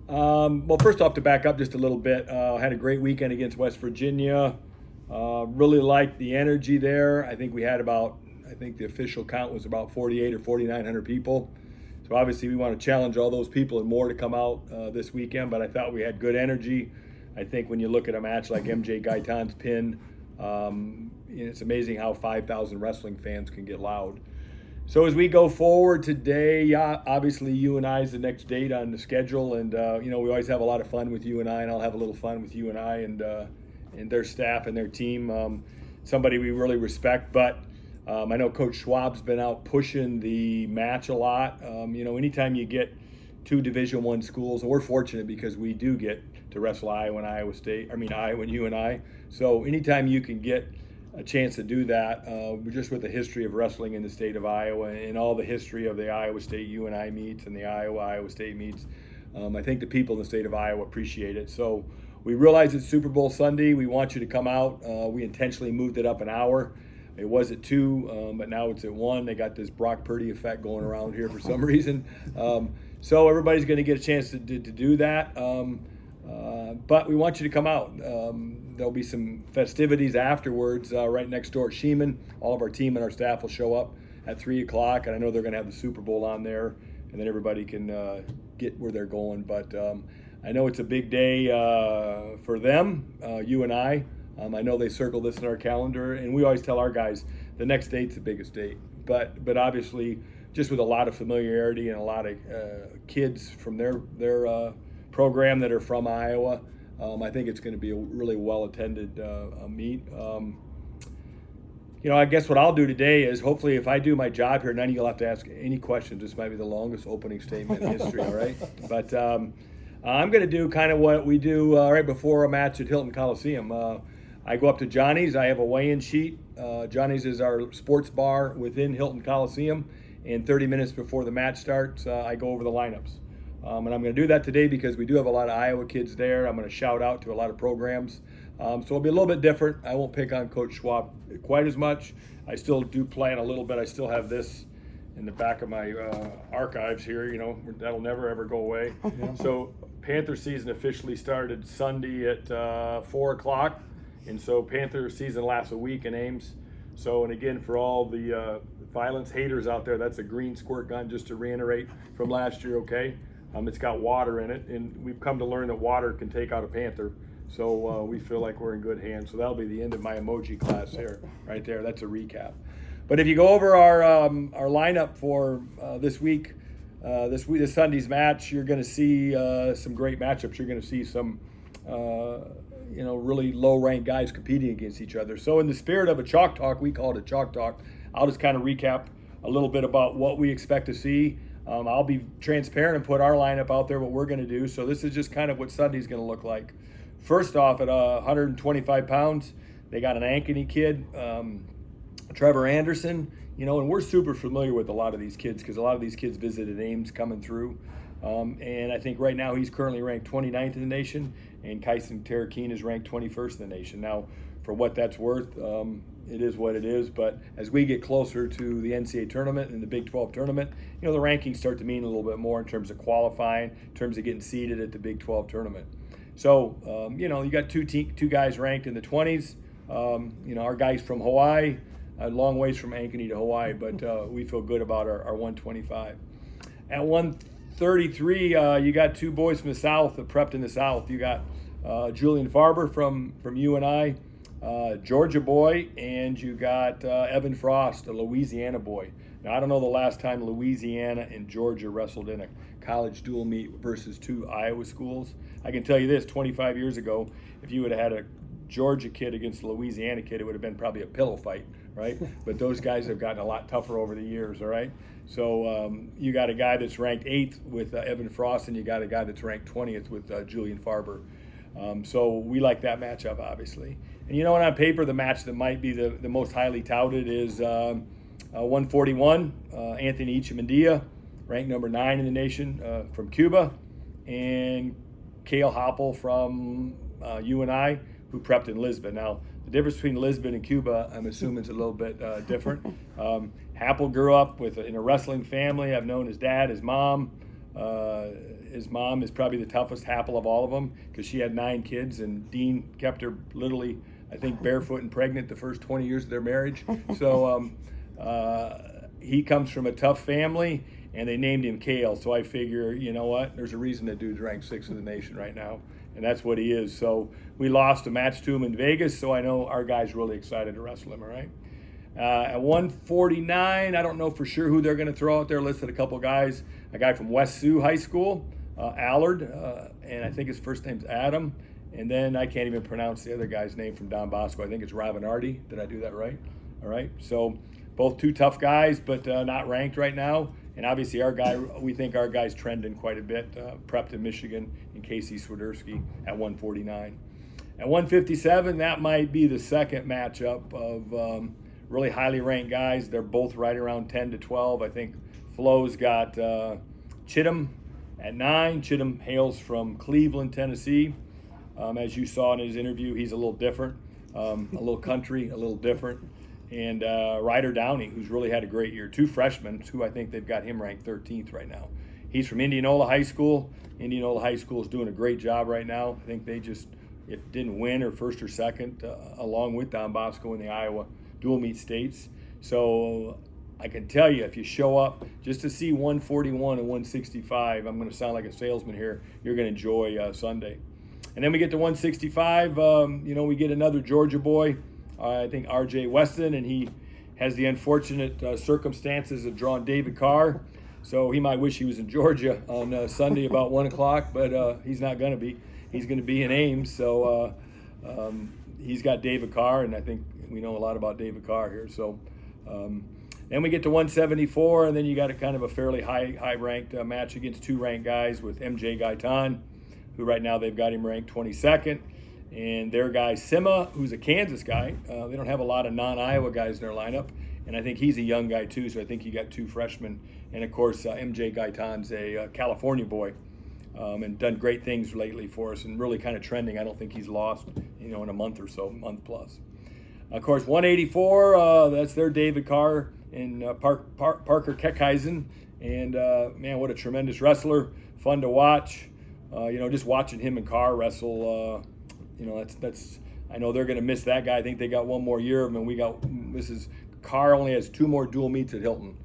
Well, first off, to back up just a little bit, had a great weekend against West Virginia. Really liked the energy there. I think the official count was about 48 or 4,900 people. So obviously we want to challenge all those people and more to come out this weekend, but I thought we had good energy. I think when you look at a match like MJ Gaitan's pin, it's amazing how 5,000 wrestling fans can get loud. So as we go forward today, obviously UNI is the next date on the schedule, and we always have a lot of fun with UNI, and I'll have a little fun with UNI and their staff and their team. Somebody we really respect, but I know Coach Schwab's been out pushing the match a lot. Anytime you get two Division I schools, and we're fortunate because we do get to wrestle Iowa and UNI. So anytime you can get a chance to do that, just with the history of wrestling in the state of Iowa and all the history of the Iowa State UNI meets and the Iowa State meets, I think the people in the state of Iowa appreciate it. So we realize it's Super Bowl Sunday. We want you to come out. We intentionally moved it up an hour. It was at 2, but now it's at 1. They got this Brock Purdy effect going around here for some reason. So everybody's going to get a chance to do that. But we want you to come out. There'll be some festivities afterwards right next door at Sheeman. All of our team and our staff will show up at 3 o'clock, and I know they're going to have the Super Bowl on there, and then everybody can get where they're going. But I know it's a big day for them, UNI. I know they circle this in our calendar, and we always tell our guys the next date's the biggest date. But obviously, just with a lot of familiarity and a lot of kids from their program that are from Iowa, I think it's going to be a really well-attended meet. I guess what I'll do today is hopefully if I do my job here, none of you'll have to ask any questions. This might be the longest opening statement in history, all right? But I'm going to do kind of what we do right before a match at Hilton Coliseum. I go up to Johnny's. I have a weigh-in sheet. Johnny's is our sports bar within Hilton Coliseum. And 30 minutes before the match starts, I go over the lineups. And I'm going to do that today because we do have a lot of Iowa kids there. I'm going to shout out to a lot of programs. So it'll be a little bit different. I won't pick on Coach Schwab quite as much. I still do plan a little bit. I still have this in the back of my archives here. That'll never, ever go away. So Panther season officially started Sunday at 4 o'clock. And so Panther season lasts a week in Ames. So, and again, for all the violence haters out there, that's a green squirt gun, just to reiterate from last year, okay? It's got water in it, and we've come to learn that water can take out a panther. So we feel like we're in good hands. So that'll be the end of my emoji class here, right there. That's a recap. But if you go over our lineup for this Sunday's match, you're going to see some great matchups. You're going to see some really low-ranked guys competing against each other. So in the spirit of a chalk talk, we call it a chalk talk. I'll just kind of recap a little bit about what we expect to see. I'll be transparent and put our lineup out there, what we're going to do. So this is just kind of what Sunday's going to look like. First off, at 125 pounds, they got an Ankeny kid, Trevor Anderson, and we're super familiar with a lot of these kids because a lot of these kids visited Ames coming through. And I think right now he's currently ranked 29th in the nation, and Kyson Terrakeen is ranked 21st in the nation. Now, for what that's worth, it is what it is. But as we get closer to the NCAA tournament and the Big 12 tournament, the rankings start to mean a little bit more in terms of qualifying, in terms of getting seeded at the Big 12 tournament. So, you got two guys ranked in the 20s. Our guys from Hawaii, a long ways from Ankeny to Hawaii, but we feel good about our 125. At 133, you got two boys from the South that prepped in the South. You got Julian Farber from UNI, Georgia boy, and you got Evan Frost, a Louisiana boy. Now, I don't know the last time Louisiana and Georgia wrestled in a college dual meet versus two Iowa schools. I can tell you this, 25 years ago, if you would have had a Georgia kid against a Louisiana kid, it would have been probably a pillow fight, right? But those guys have gotten a lot tougher over the years, all right? So you got a guy that's ranked 8th with Evan Frost, and you got a guy that's ranked 20th with Julian Farber. So we like that matchup, obviously. And on paper, the match that might be the most highly touted is 141, Anthony Echemendia, ranked number 9 in the nation from Cuba, and Cale Hoppel from UNI, who prepped in Lisbon. Now, the difference between Lisbon and Cuba, I'm assuming, is a little bit different. Happel grew up in a wrestling family. I've known his dad, his mom. his mom is probably the toughest apple of all of them because she had 9 kids, and Dean kept her literally, I think, barefoot and pregnant the first 20 years of their marriage. So he comes from a tough family, and they named him Kale. So I figure, you know what? There's a reason the dude's ranked 6th in the nation right now, and that's what he is. So we lost a match to him in Vegas, so I know our guy's really excited to wrestle him, all right? At 149, I don't know for sure who they're going to throw out there. Listed a couple guys. A guy from West Sioux High School, Allard, and I think his first name's Adam. And then I can't even pronounce the other guy's name from Don Bosco. I think it's Ravinardi. Did I do that right? All right. So both 2 tough guys, but not ranked right now. And obviously our guy, we think our guy's trending quite a bit. Prepped in Michigan in Casey Swiderski at 149. At 157, that might be the second matchup of really highly ranked guys. They're both right around 10 to 12. I think Flo's got Chittum at 9. Chittum hails from Cleveland, Tennessee. As you saw in his interview, he's a little different, a little country, a little different. And Ryder Downey, who's really had a great year. 2 freshmen, who I think they've got him ranked 13th right now. He's from Indianola High School. Indianola High School is doing a great job right now. I think they just, it didn't win or first or second, along with Don Bosco in the Iowa dual meet states. So I can tell you, if you show up just to see 141 and 165, I'm going to sound like a salesman here, you're going to enjoy Sunday. And then we get to 165, we get another Georgia boy, I think RJ Weston, and he has the unfortunate circumstances of drawing David Carr. So he might wish he was in Georgia on Sunday about 1 o'clock, but he's not going to be. He's going to be in Ames. So he's got David Carr, and I think we know a lot about David Carr here. So then we get to 174, and then you got a kind of a fairly high-ranked match against 2 ranked guys with MJ Gaitan, who right now they've got him ranked 22nd, and their guy Sima, who's a Kansas guy. They don't have a lot of non-Iowa guys in their lineup, and I think he's a young guy too, so I think you got 2 freshmen. And of course, MJ Gaitan's a California boy, and done great things lately for us, and really kind of trending. I don't think he's lost, in a month or so, month plus. Of course, 184, that's their David Carr and Parker Keckheisen. And man, what a tremendous wrestler. Fun to watch. Just watching him and Carr wrestle, that's I know they're going to miss that guy. I think they got 1 more year of him, Carr only has 2 more dual meets at Hilton.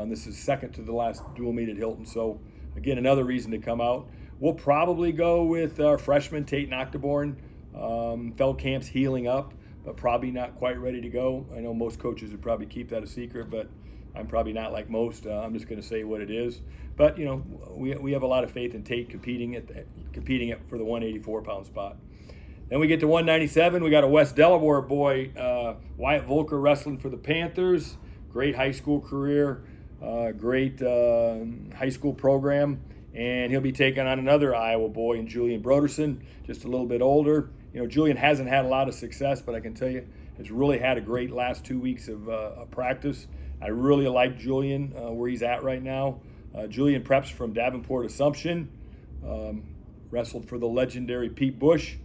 This is second to the last dual meet at Hilton. So again, another reason to come out. We'll probably go with our freshman Tate Noctiborn. Feldkamp's healing up, but probably not quite ready to go. I know most coaches would probably keep that a secret, but I'm probably not like most. I'm just going to say what it is. But we have a lot of faith in Tate competing for the 184-pound spot. Then we get to 197. We got a West Delaware boy, Wyatt Volker, wrestling for the Panthers. Great high school career, great high school program, and he'll be taking on another Iowa boy in Julian Broderson, just a little bit older. Julian hasn't had a lot of success, but I can tell you, has really had a great last 2 weeks of practice. I really like Julian where he's at right now. Julian preps from Davenport Assumption, wrestled for the legendary Pete Bush,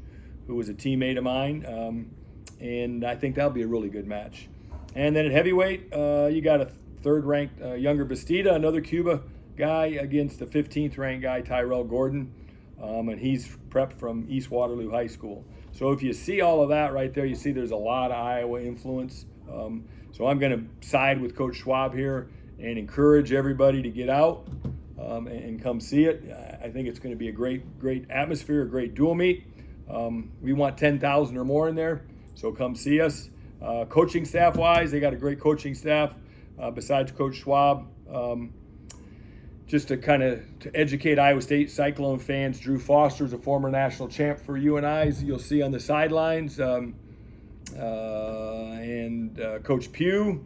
who was a teammate of mine, and I think that'll be a really good match. And then at heavyweight, you got a 3rd-ranked younger Bastida, another Cuba guy, against the 15th-ranked guy, Tyrell Gordon, and he's prepped from East Waterloo High School. So if you see all of that right there, you see there's a lot of Iowa influence. So I'm going to side with Coach Schwab here and encourage everybody to get out and come see it. I think it's going to be a great atmosphere, a great dual meet. We want 10,000 or more in there, so come see us. Coaching staff-wise, they got a great coaching staff besides Coach Schwab. Just to educate Iowa State Cyclone fans, Drew Foster is a former national champ for UNI, you'll see on the sidelines. And Coach Pugh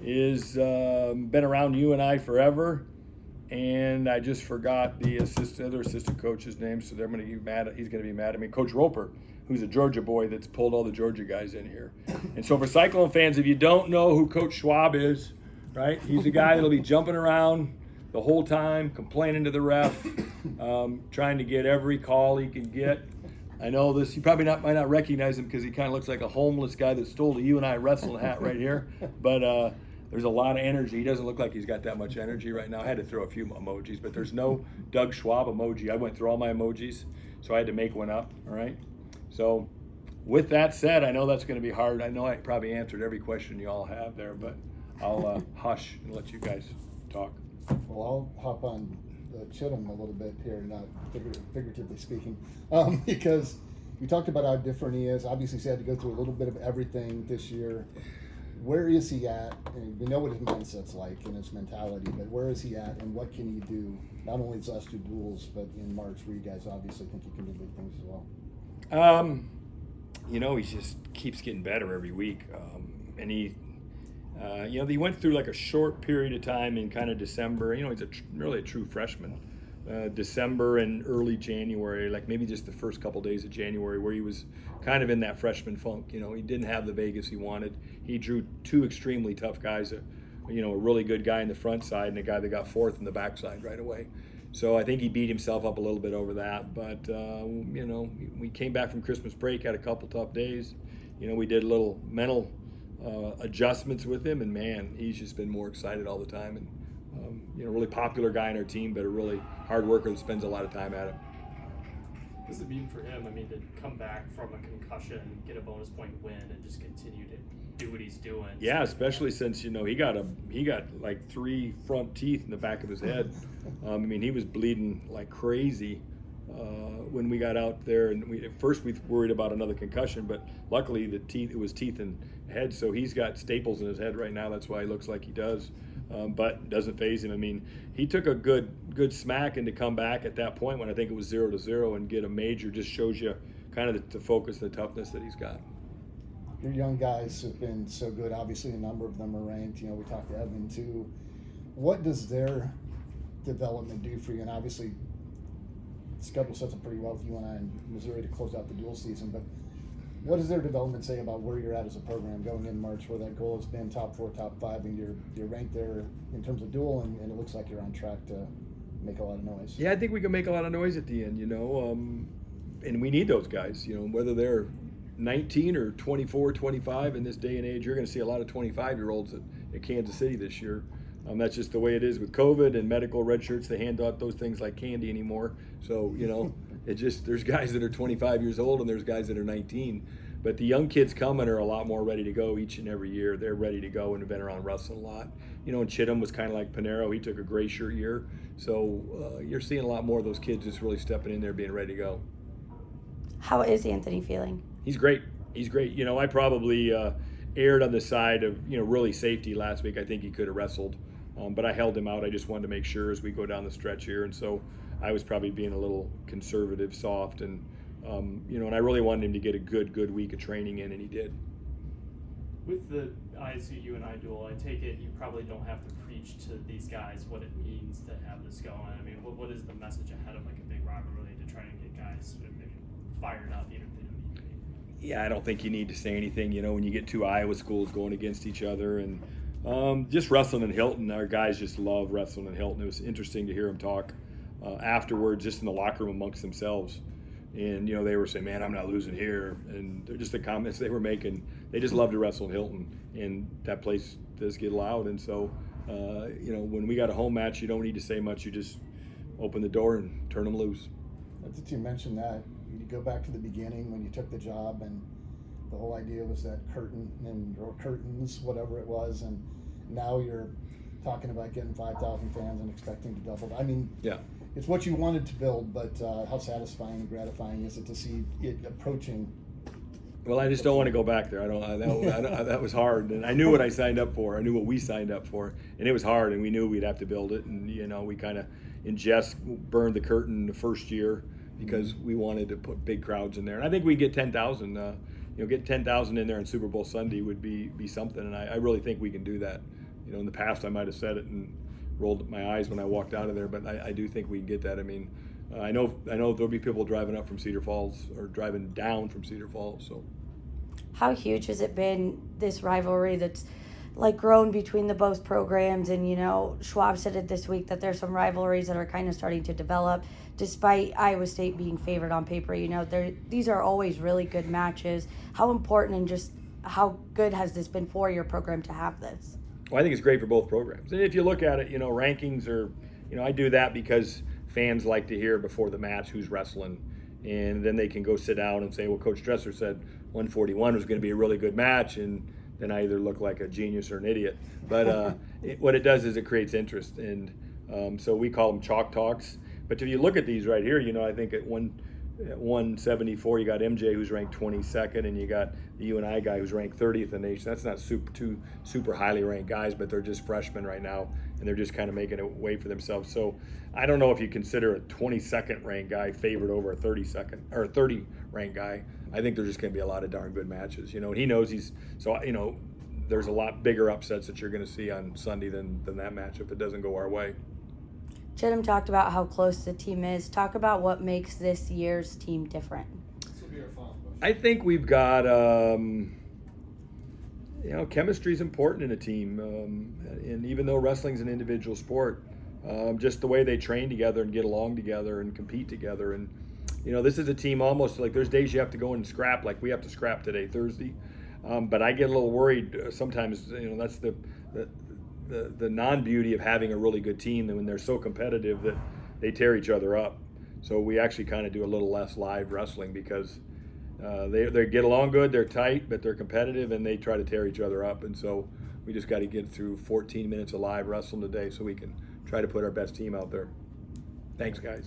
is been around UNI forever. And I just forgot the other assistant coach's name, so they're going to be mad. He's going to be mad at me. Coach Roper, who's a Georgia boy that's pulled all the Georgia guys in here. And so for Cyclone fans, if you don't know who Coach Schwab is, right, he's the guy that'll be jumping around the whole time, complaining to the ref, trying to get every call he can get. I know this, you probably might not recognize him because he kind of looks like a homeless guy that stole a UNI wrestling hat right here. But there's a lot of energy. He doesn't look like he's got that much energy right now. I had to throw a few emojis, but there's no Doug Schwab emoji. I went through all my emojis, so I had to make one up, all right? So with that said, I know that's going to be hard. I know I probably answered every question you all have there, but I'll hush and let you guys talk. Well, I'll hop on Chittum a little bit here, not figuratively speaking, because you talked about how different he is. Obviously, he's had to go through a little bit of everything this year. Where is he at? And we know what his mindset's like and his mentality, but where is he at, and what can he do, not only his last two duels, but in March, where you guys obviously think he can do big things as well? You know, he just keeps getting better every week. And he, you know, he went through like a short period of time in kind of December. You know, he's really a true freshman. December and early January, like maybe just the first couple days of January, where he was kind of in that freshman funk. You know, he didn't have the Vegas he wanted. He drew two extremely tough guys, you know, a really good guy in the front side and a guy that got fourth in the backside right away. So I think he beat himself up a little bit over that. But, you know, we came back from Christmas break, had a couple tough days. You know, we did a little mental adjustments with him, and man, he's just been more excited all the time. And, you know, really popular guy in our team, but a really hard worker that spends a lot of time at it. What does it mean for him? I mean, to come back from a concussion, get a bonus point win, and just continue to do what he's doing. Yeah, especially since, you know, he got like 3 front teeth in the back of his head. I mean, he was bleeding like crazy when we got out there, and at first we worried about another concussion, but luckily it was teeth and head, so he's got staples in his head right now. That's why he looks like he does. But it doesn't faze him. I mean, he took a good smack, and to come back at that point when I think it was 0-0 and get a major just shows you kind of the focus, the toughness that he's got. Your young guys have been so good. Obviously, a number of them are ranked. You know, we talked to Evan too. What does their development do for you? And obviously, the schedule sets up pretty well with you and I in Missouri to close out the dual season. But what does their development say about where you're at as a program going in March, where that goal has been top 4, top 5, and you're ranked there in terms of dual, and it looks like you're on track to make a lot of noise? Yeah, I think we can make a lot of noise at the end, you know, and we need those guys, you know, whether they're 19 or 24, 25 in this day and age. You're going to see a lot of 25-year-olds at Kansas City this year. That's just the way it is with COVID and medical red shirts. They hand out those things like candy anymore. So, you know, there's guys that are 25 years old and there's guys that are 19. But the young kids coming are a lot more ready to go each and every year. They're ready to go and have been around wrestling a lot. You know, and Chittum was kind of like Panero. He took a gray shirt year. So you're seeing a lot more of those kids just really stepping in there, being ready to go. How is Anthony feeling? He's great. He's great. You know, I probably erred on the side of, you know, really safety last week. I think he could have wrestled, but I held him out. I just wanted to make sure as we go down the stretch here. And so I was probably being a little conservative, soft, and, you know, and I really wanted him to get a good week of training in, and he did. With the ISU UNI duel, I take it you probably don't have to preach to these guys what it means to have this going. I mean, what is the message ahead of like a big rivalry to try and get guys fired up, even if they don't need to be? Yeah, I don't think you need to say anything. You know, when you get 2 Iowa schools going against each other, and just wrestling in Hilton, our guys just love wrestling in Hilton. It was interesting to hear them talk afterwards, just in the locker room amongst themselves. And, you know, they were saying, man, I'm not losing here. And they're just the comments they were making. They just love to wrestle in Hilton. And that place does get loud. And so, you know, when we got a home match, you don't need to say much. You just open the door and turn them loose. Did you mention that? You go back to the beginning when you took the job, and the whole idea was that curtain or curtains, whatever it was. And now you're talking about getting 5,000 fans and expecting to double. I mean, yeah. It's what you wanted to build, but how satisfying and gratifying is it to see it approaching? Well, I just don't want to go back there. That was hard, and I knew what I signed up for. I knew what we signed up for, and it was hard, and we knew we'd have to build it. And you know, we kind of burned the curtain the first year because we wanted to put big crowds in there. And I think we get 10,000. You know, get 10,000 in there on Super Bowl Sunday would be something, and I really think we can do that. You know, in the past I might have said it and rolled my eyes when I walked out of there, but I do think we can get that. I mean, I know there'll be people driving up from Cedar Falls or driving down from Cedar Falls. So, how huge has it been, this rivalry that's like grown between the both programs? And you know, Schwab said it this week that there's some rivalries that are kind of starting to develop, despite Iowa State being favored on paper. You know, these are always really good matches. How important and just how good has this been for your program to have this? Well, I think it's great for both programs. And if you look at it, rankings are, I do that because fans like to hear before the match who's wrestling. And then they can go sit down and say, well, Coach Dresser said 141 was going to be a really good match. And then I either look like a genius or an idiot. But what it does is it creates interest. And so we call them chalk talks. But if you look at these right here, I think at 174, you got MJ who's ranked 22nd, and you got the UNI guy who's ranked 30th in the nation. That's not two super highly ranked guys, but they're just freshmen right now, and they're just kind of making a way for themselves. So I don't know if you consider a 22nd ranked guy favored over a 32nd or a 30 ranked guy. I think there's just going to be a lot of darn good matches. And he knows there's a lot bigger upsets that you're going to see on Sunday than that match if it doesn't go our way. Chittum talked about how close the team is. Talk about what makes this year's team different. This will be our final question. I think we've got, chemistry is important in a team. And even though wrestling's an individual sport, just the way they train together and get along together and compete together. And, this is a team almost like there's days you have to go and scrap, like we have to scrap today, Thursday. But I get a little worried sometimes, that's the non-beauty of having a really good team, and when they're so competitive that they tear each other up. So we actually kind of do a little less live wrestling because they get along good, they're tight, but they're competitive, and they try to tear each other up. And so we just got to get through 14 minutes of live wrestling today so we can try to put our best team out there. Thanks, guys.